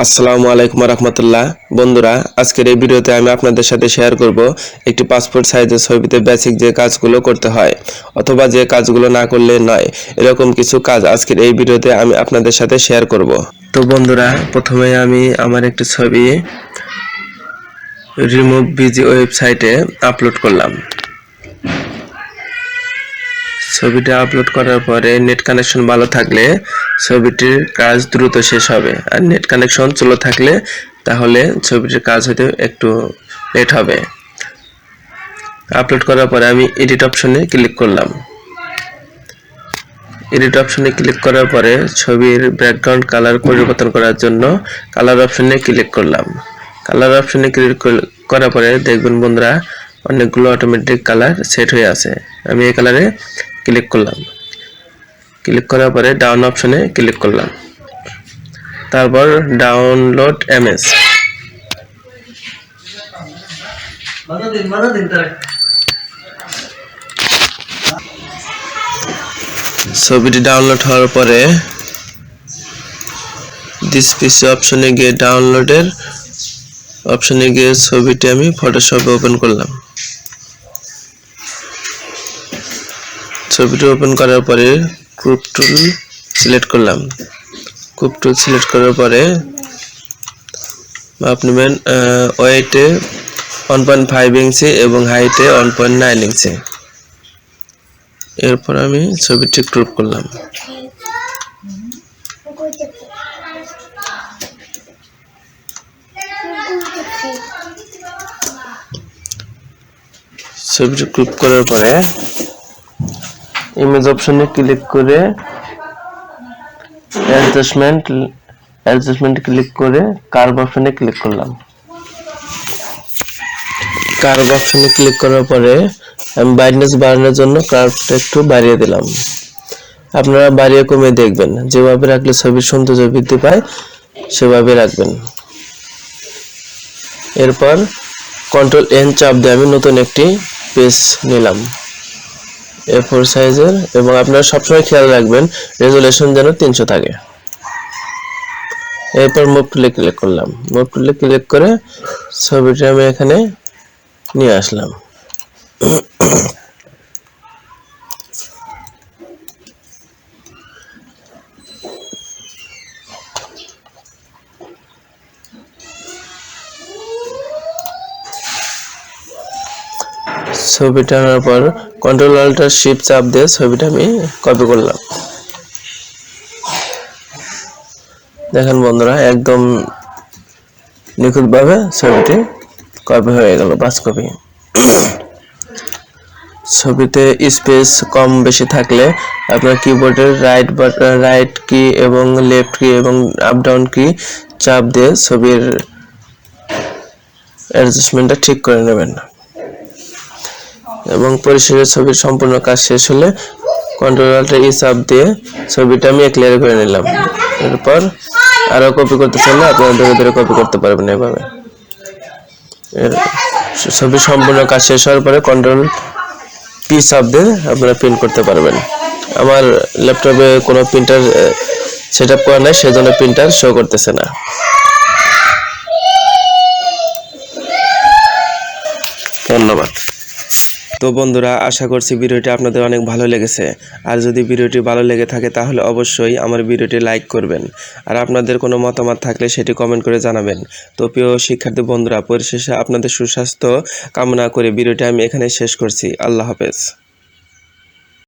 আসসালামু আলাইকুম রহমতুল্লাহ। বন্ধুরা, আজকের এই ভিডিওতে আমি আপনাদের সাথে শেয়ার করব একটি পাসপোর্ট সাইজের ছবিতে বেসিক যে কাজগুলো করতে হয় অথবা যে কাজগুলো না করলে নয়, এরকম কিছু কাজ আজকের এই ভিডিওতে আমি আপনাদের সাথে শেয়ার করব। তো বন্ধুরা, প্রথমে আমি আমার একটি ছবি রিমুভ বিজি ওয়েবসাইটে আপলোড করলাম। ছবিটা আপলোড করার পরে নেট কানেকশন ভালো থাকলে ছবিটির কাজ দ্রুত শেষ হবে, আর নেট কানেকশন স্লো থাকলে তাহলে ছবিটির কাজ হতে একটু লেট হবে। আপলোড করার পরে আমি এডিট অপশনে ক্লিক করলাম। এডিট অপশনে ক্লিক করার পরে ছবির ব্যাকগ্রাউন্ড কালার পরিবর্তন করার জন্য কালার অপশনে ক্লিক করলাম। কালার অপশনে ক্লিক করার পরে দেখবেন বন্ধুরা, অনেকগুলো অটোমেটিক কালার সেট হয়ে আছে। আমি এই কালারে ক্লিক করলাম। ক্লিক করার পরে ডাউন অপশনে ক্লিক করলাম, তারপর ডাউনলোড ইমেজ। ছবিটি ডাউনলোড হওয়ার পরে দিস পিসি অপশনে গিয়ে ডাউনলোডের অপশনে গিয়ে ছবিটি আমি ফটোশপে ওপেন করলাম। ছবিটি ওপেন করার পরে ক্রপ টুল সিলেক্ট করলাম। ক্রপ টুল সিলেক্ট করার পরে মাপ নেবেন ওয়েটে 1.5 ইঞ্চি এবং হাইটে 1.9 ইঞ্চি। এরপর আমি ছবিটি ক্রপ করলাম। ছবিটি ক্রপ করার পরে ইমেজ অপশনে ক্লিক করে অ্যাডজাস্টমেন্ট ক্লিক করে কার্ভ অপশনে ক্লিক করলাম। কার্ভ অপশনে ক্লিক করার পরে আমি ব্রাইটনেস বাড়ানোর জন্য কার্ভটা একটু বাড়িয়ে দিলাম। আপনারা বাড়িয়ে কমিয়ে দেখবেন, যেভাবে রাখলে ছবির সৌন্দর্য বৃদ্ধি পায় সেভাবে রাখবেন। এরপর কন্ট্রোল এন চাপ দিয়ে আমি নতুন একটি পেজ নিলাম A4 সাইজের, এবং আপনারা সবসময় খেয়াল রাখবেন রেজুলেশন যেন 300 থাকে। এরপর মুভ টুলে ক্লিক করলাম। মুভ টুলে ক্লিক করে ছবিটা আমি এখানে নিয়ে আসলাম। ছবিটা আনার পর কন্ট্রোল অল্ট শিফট চাপ দিয়ে ছবিটা আমি কপি করলাম। দেখেন বন্ধুরা, একদম নিখুঁতভাবে ছবিটি কপি হয়ে গেল, বাস কপি। ছবিতে স্পেস কম বেশি থাকলে আপনার কিবোর্ডের রাইট কি এবং লেফট কি এবং আপ ডাউন কি চাপ দিয়ে ছবির অ্যাডজাস্টমেন্টটা ঠিক করে নেবেন, এবং পরিশেষে ছবির সম্পূর্ণ কাজ শেষ হলে কন্ট্রোল অল্ট ই চাপ দিয়ে ছবিটা আমি ক্লিয়ার করে নিলাম। এরপর আরো কপি করতে চাইলে আপনারা ধীরে ধীরে কপি করতে পারবেন এভাবে। ছবির সম্পূর্ণ কাজ শেষ হওয়ার পরে কন্ট্রোল পি চাপ দিয়ে আপনারা প্রিন্ট করতে পারবেন। আমার ল্যাপটপে কোনো প্রিন্টার সেটআপ করা নাই, সেজন্য প্রিন্টার শো করতেছে না। ধন্যবাদ। তো বন্ধুরা, আশা করছি ভিডিওটি আপনাদের অনেক ভালো লেগেছে। আর যদি ভিডিওটি ভালো লেগে থাকে তাহলে অবশ্যই আমার ভিডিওটি লাইক করবেন, আর আপনাদের কোনো মতামত থাকলে সেটি কমেন্ট করে জানাবেন। তো প্রিয় শিক্ষার্থী বন্ধুরা, পরিশেষে আপনাদের সুস্বাস্থ্য কামনা করে ভিডিওটি আমি এখানে শেষ করছি। আল্লাহ হাফেজ।